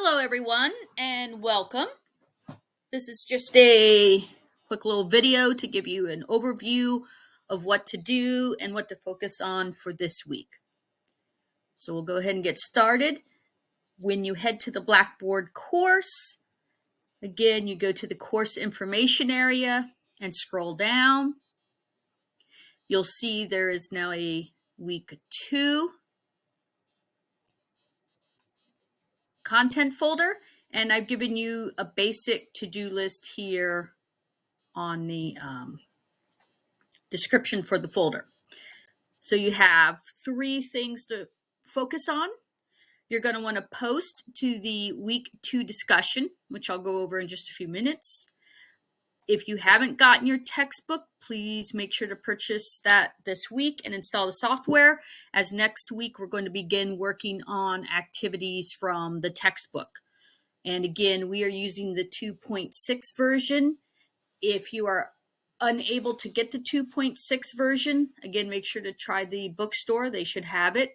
Hello, everyone, and welcome. This is just a quick little video to give you an overview of what to do and what to focus on for this week. So we'll go ahead and get started. When you head to the Blackboard course, again, you go to the course information area and scroll down. You'll see there is now a week 2 content folder, and I've given you a basic to-do list here on the description for the folder. So you have 3 things to focus on. You're going to want to post to the week 2 discussion, which I'll go over in just a few minutes. If you haven't gotten your textbook, please make sure to purchase that this week and install the software, as next week we're going to begin working on activities from the textbook. And again, we are using the 2.6 version. If you are unable to get the 2.6 version, again, make sure to try the bookstore. They should have it.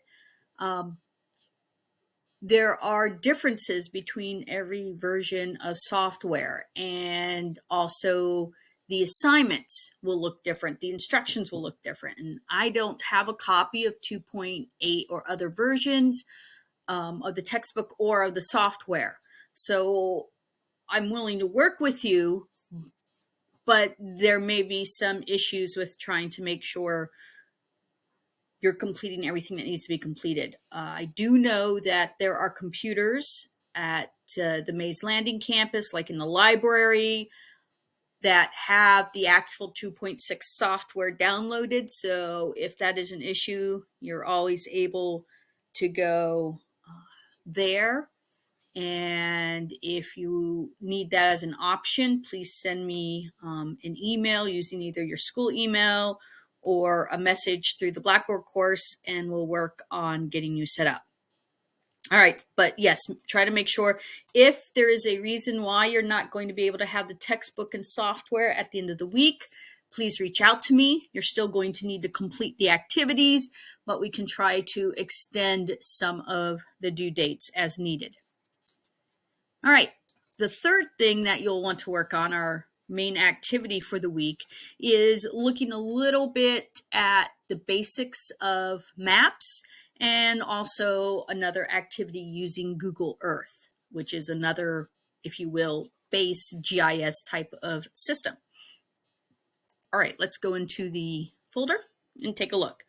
There are differences between every version of software, and also the assignments will look different. The instructions will look different. And I don't have a copy of 2.8 or other versions of the textbook or of the software. So I'm willing to work with you, but there may be some issues with trying to make sure you're completing everything that needs to be completed. I do know that there are computers at the Mays Landing campus, like in the library, that have the actual 2.6 software downloaded. So if that is an issue, you're always able to go there. And if you need that as an option, please send me an email using either your school email or a message through the Blackboard course, and we'll work on getting you set up. All right, but yes, try to make sure if there is a reason why you're not going to be able to have the textbook and software at the end of the week, please reach out to me. You're still going to need to complete the activities, but we can try to extend some of the due dates as needed. All right, the third thing that you'll want to work on, our main activity for the week, is looking a little bit at the basics of maps, and also another activity using Google Earth, which is another, if you will, base GIS type of system. All right, let's go into the folder and take a look.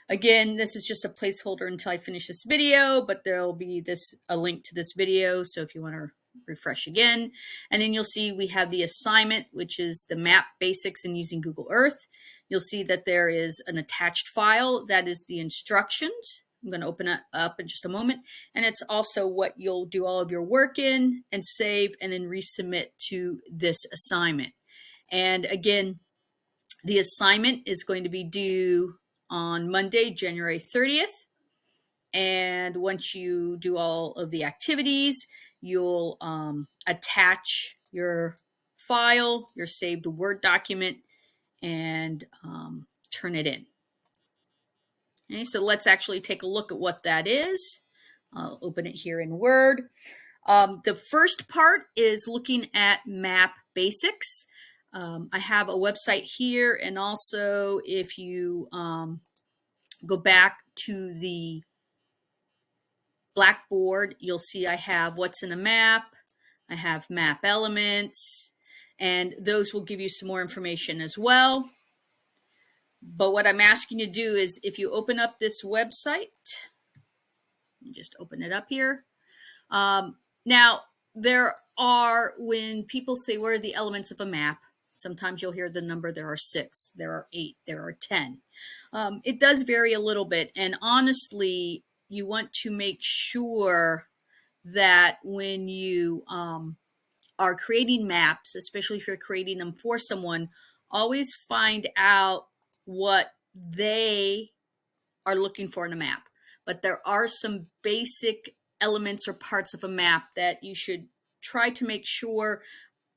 Again, this is just a placeholder until I finish this video, but there'll be a link to this video, so if you want to refresh again. And then you'll see we have the assignment, which is the map basics and using Google Earth. You'll see that there is an attached file that is the instructions. I'm going to open it up in just a moment. And it's also what you'll do all of your work in and save and then resubmit to this assignment. And again, the assignment is going to be due on Monday, January 30th. And once you do all of the activities, you'll attach your file, your saved Word document, and turn it in. Okay, so let's actually take a look at what that is. I'll open it here in Word. The first part is looking at map basics. I have a website here, and also if you go back to the Blackboard, you'll see I have what's in a map, I have map elements, and those will give you some more information as well. But what I'm asking you to do is, if you open up this website, just open it up here. Now, there are, when people say, what are the elements of a map? Sometimes you'll hear the number, there are 6, there are 8, there are 10. It does vary a little bit, and honestly, you want to make sure that when you are creating maps, especially if you're creating them for someone, always find out what they are looking for in a map. But there are some basic elements or parts of a map that you should try to make sure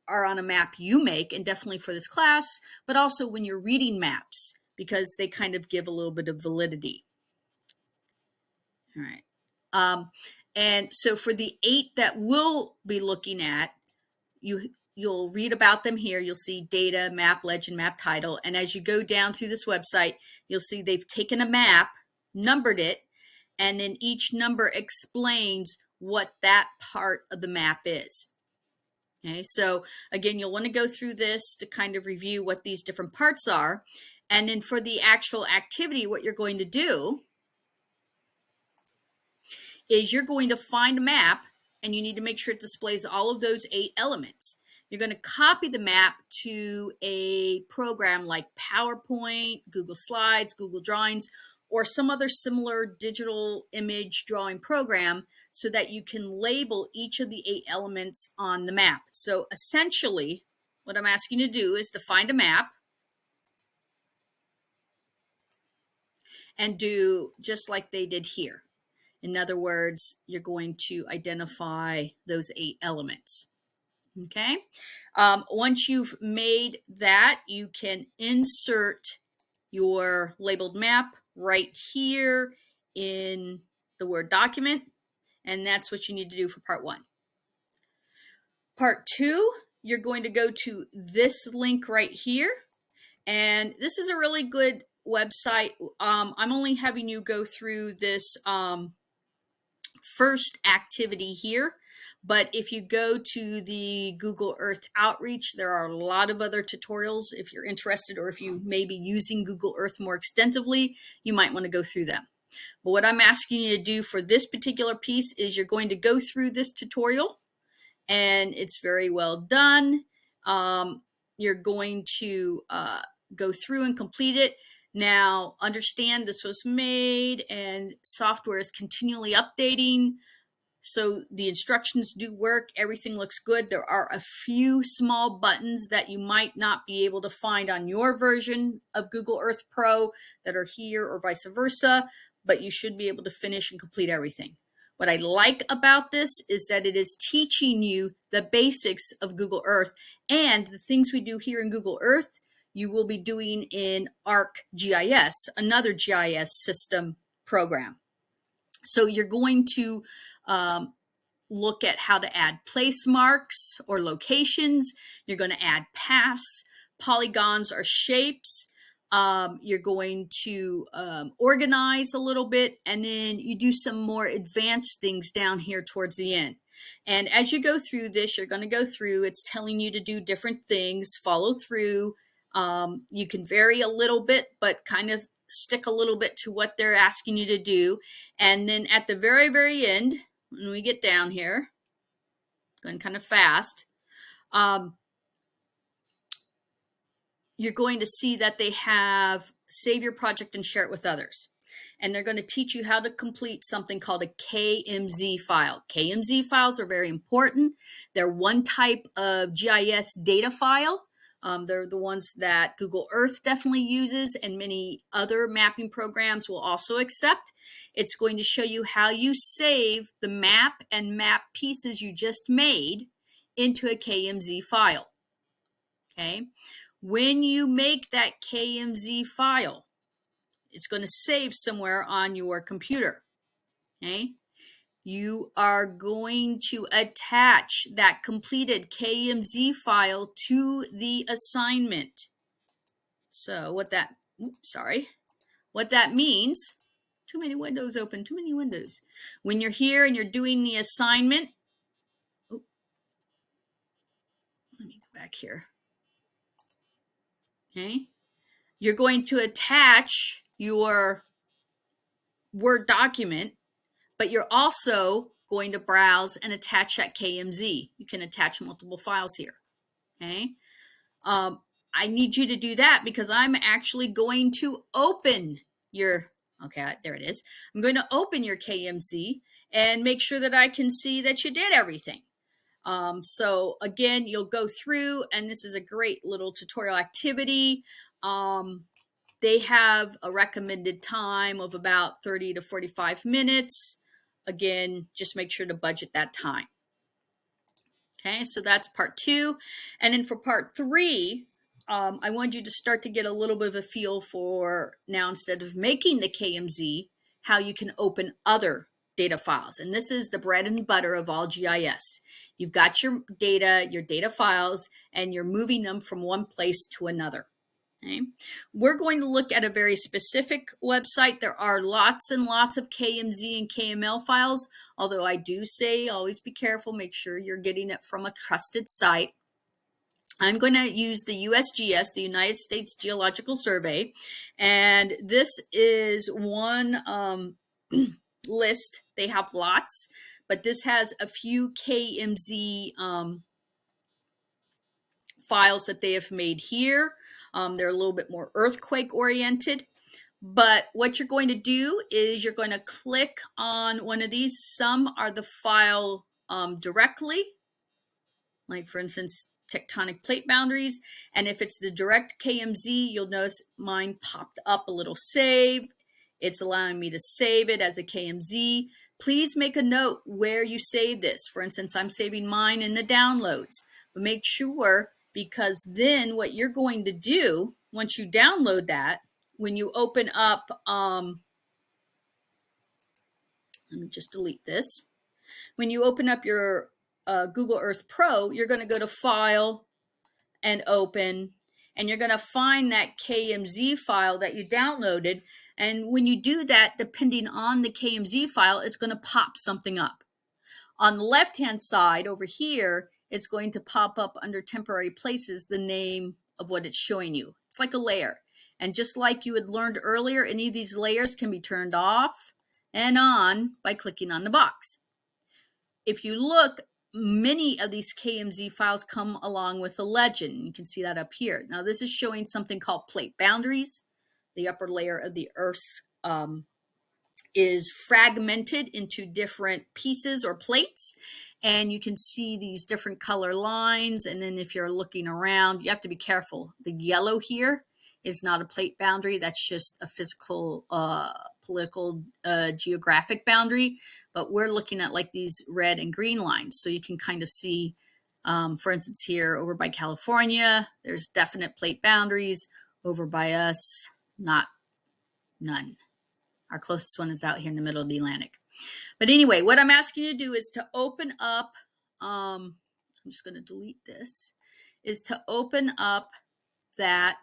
are on a map you make, and definitely for this class, but also when you're reading maps, because they kind of give a little bit of validity. All right. And so for the 8 that we'll be looking at, you'll read about them here. You'll see data, map, legend, map title. And as you go down through this website, you'll see they've taken a map, numbered it, and then each number explains what that part of the map is. Okay, so again, you'll want to go through this to kind of review what these different parts are. And then for the actual activity, what you're going to do is you're going to find a map, and you need to make sure it displays all of those 8 elements. You're going to copy the map to a program like PowerPoint, Google Slides, Google Drawings, or some other similar digital image drawing program so that you can label each of the 8 elements on the map. So essentially, what I'm asking you to do is to find a map and do just like they did here. In other words, you're going to identify those 8 elements. Okay. Once you've made that, you can insert your labeled map right here in the Word document. And that's what you need to do for part 1. Part 2, you're going to go to this link right here. And this is a really good website. I'm only having you go through this first activity here. But if you go to the Google Earth Outreach, there are a lot of other tutorials. If you're interested, or if you may be using Google Earth more extensively, you might want to go through them. But what I'm asking you to do for this particular piece is you're going to go through this tutorial, and it's very well done. You're going to go through and complete it. Now, understand this was made and software is continually updating. So the instructions do work. Everything looks good. There are a few small buttons that you might not be able to find on your version of Google Earth Pro that are here, or vice versa, but you should be able to finish and complete everything. What I like about this is that it is teaching you the basics of Google Earth, and the things we do here in Google Earth, you will be doing in ArcGIS, another GIS system program. So you're going to look at how to add place marks or locations. You're going to add paths. Polygons or shapes. You're going to organize a little bit, and then you do some more advanced things down here towards the end. And as you go through this, you're going to go through, it's telling you to do different things, follow through. You can vary a little bit, but kind of stick a little bit to what they're asking you to do. And then at the very, very end, when we get down here, going kind of fast, you're going to see that they have save your project and share it with others. And they're going to teach you how to complete something called a KMZ file. KMZ files are very important. They're one type of GIS data file. They're the ones that Google Earth definitely uses, and many other mapping programs will also accept. It's going to show you how you save the map and map pieces you just made into a KMZ file. Okay. When you make that KMZ file, it's going to save somewhere on your computer. Okay. You are going to attach that completed KMZ file to the assignment. So what that means, too many windows open, too many windows. When you're here and you're doing the assignment, let me go back here. Okay. You're going to attach your Word document, but you're also going to browse and attach that KMZ. You can attach multiple files here. Okay. I need you to do that because I'm actually going to open your, okay, there it is. I'm going to open your KMZ and make sure that I can see that you did everything. So again, you'll go through, and this is a great little tutorial activity. They have a recommended time of about 30 to 45 minutes. Again, just make sure to budget that time. Okay, so that's part 2. And then for part 3, I want you to start to get a little bit of a feel for, now instead of making the KMZ, how you can open other data files. And this is the bread and butter of all GIS. You've got your data files, and you're moving them from one place to another. Okay. We're going to look at a very specific website. There are lots and lots of KMZ and KML files, although I do say always be careful, make sure you're getting it from a trusted site. I'm going to use the USGS, the United States Geological Survey, and this is one list. They have lots, but this has a few KMZ files that they have made here. They're a little bit more earthquake oriented. But what you're going to do is you're going to click on one of these. Some are the file directly, like for instance, tectonic plate boundaries. And if it's the direct KMZ, you'll notice mine popped up a little save. It's allowing me to save it as a KMZ. Please make a note where you save this. For instance, I'm saving mine in the downloads. But make sure, because then what you're going to do once you download that, when you open up, let me just delete this. When you open up your Google Earth Pro, you're going to go to File and Open, and you're going to find that KMZ file that you downloaded. And when you do that, depending on the KMZ file, it's going to pop something up. On the left-hand side over here, it's going to pop up under temporary places the name of what it's showing you. It's like a layer. And just like you had learned earlier, any of these layers can be turned off and on by clicking on the box. If you look, many of these KMZ files come along with a legend. You can see that up here. Now this is showing something called plate boundaries. The upper layer of the Earth is fragmented into different pieces or plates, and you can see these different color lines. And then if you're looking around, you have to be careful. The yellow here is not a plate boundary. That's just a physical, political, geographic boundary. But we're looking at like these red and green lines. So you can kind of see, for instance, here over by California, there's definite plate boundaries. Over by us, none. Our closest one is out here in the middle of the Atlantic. But anyway, what I'm asking you to do is to open up, I'm just going to delete this, is to open up that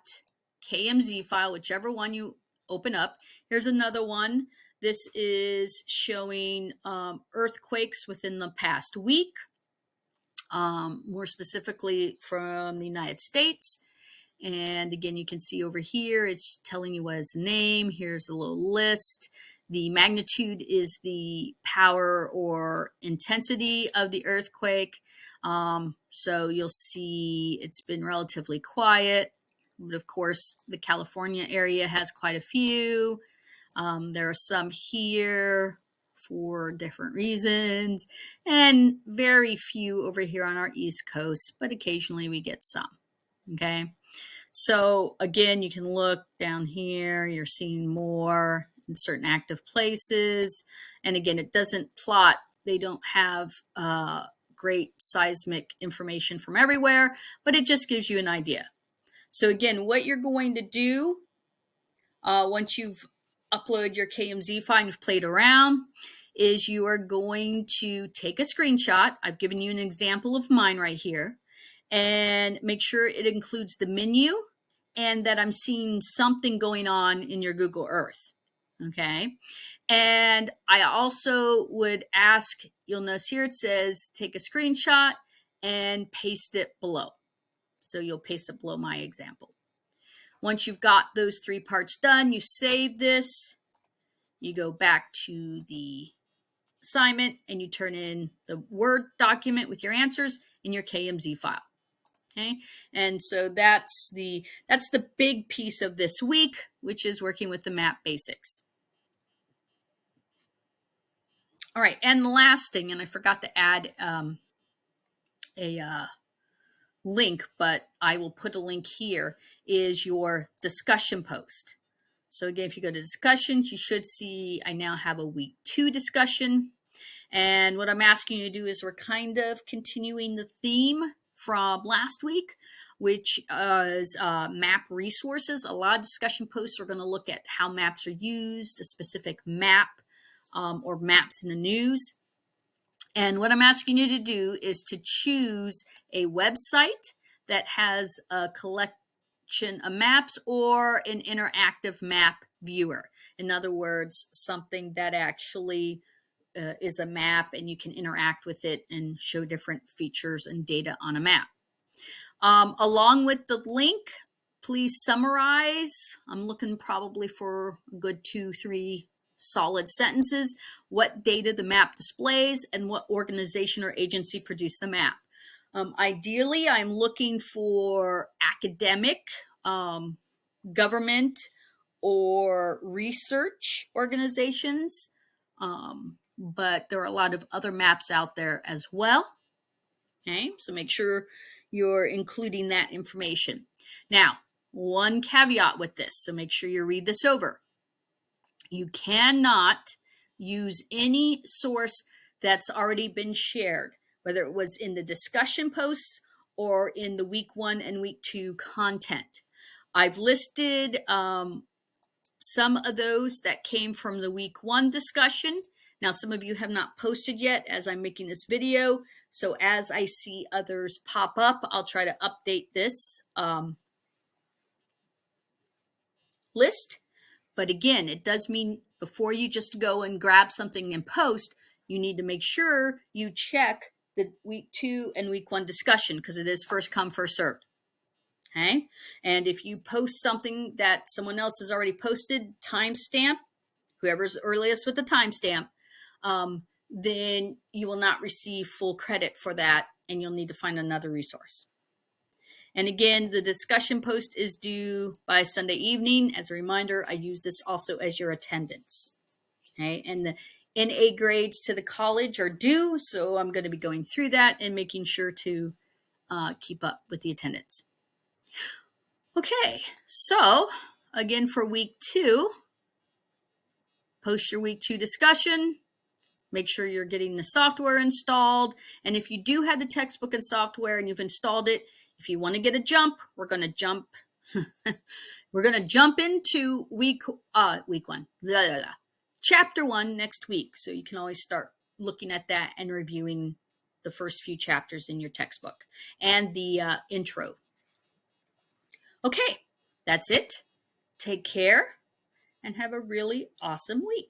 KMZ file, whichever one you open up. Here's another one. This is showing earthquakes within the past week, more specifically from the United States. And again, you can see over here, it's telling you what his name. Here's a little list. The magnitude is the power or intensity of the earthquake. So you'll see it's been relatively quiet. But of course, the California area has quite a few. There are some here for different reasons, and very few over here on our East Coast, but occasionally we get some. Okay. So again, you can look down here, you're seeing more in certain active places. And again, it doesn't plot. They don't have great seismic information from everywhere, but it just gives you an idea. So again, what you're going to do once you've uploaded your KMZ file and you've played around is you are going to take a screenshot. I've given you an example of mine right here. And make sure it includes the menu and that I'm seeing something going on in your Google Earth. Okay. And I also would ask, you'll notice here it says take a screenshot and paste it below. So you'll paste it below my example. Once you've got those three parts done, you save this, you go back to the assignment and you turn in the Word document with your answers in your KMZ file. Okay, and so that's the big piece of this week, which is working with the map basics. All right, and the last thing, and I forgot to add a link, but I will put a link here, is your discussion post. So again, if you go to discussions, you should see I now have a week 2 discussion. And what I'm asking you to do is we're kind of continuing the theme from last week, which is map resources. A lot of discussion posts are going to look at how maps are used, a specific map or maps in the news. And what I'm asking you to do is to choose a website that has a collection of maps or an interactive map viewer. In other words, something that actually is a map and you can interact with it and show different features and data on a map. Along with the link, please summarize. I'm looking probably for a good 2-3 solid sentences. What data the map displays and what organization or agency produced the map. Ideally, I'm looking for academic, government, or research organizations. But there are a lot of other maps out there as well. Okay, so make sure you're including that information. Now, one caveat with this, so make sure you read this over. You cannot use any source that's already been shared, whether it was in the discussion posts or in the week 1 and week 2 content. I've listed some of those that came from the week 1 discussion. Now, some of you have not posted yet as I'm making this video. So as I see others pop up, I'll try to update this list. But again, it does mean before you just go and grab something and post, you need to make sure you check the week 2 and week 1 discussion because it is first come, first served. Okay. And if you post something that someone else has already posted, timestamp, whoever's earliest with the timestamp, then you will not receive full credit for that and you'll need to find another resource. And again, the discussion post is due by Sunday evening. As a reminder, I use this also as your attendance. Okay, and the NA grades to the college are due, so I'm going to be going through that and making sure to keep up with the attendance. Okay, so again for week 2, post your week 2 discussion. Make sure you're getting the software installed. And if you do have the textbook and software and you've installed it, if you want to get a jump, we're going to jump. We're going to jump into week 1, chapter 1 next week. So you can always start looking at that and reviewing the first few chapters in your textbook and the intro. Okay, that's it. Take care and have a really awesome week.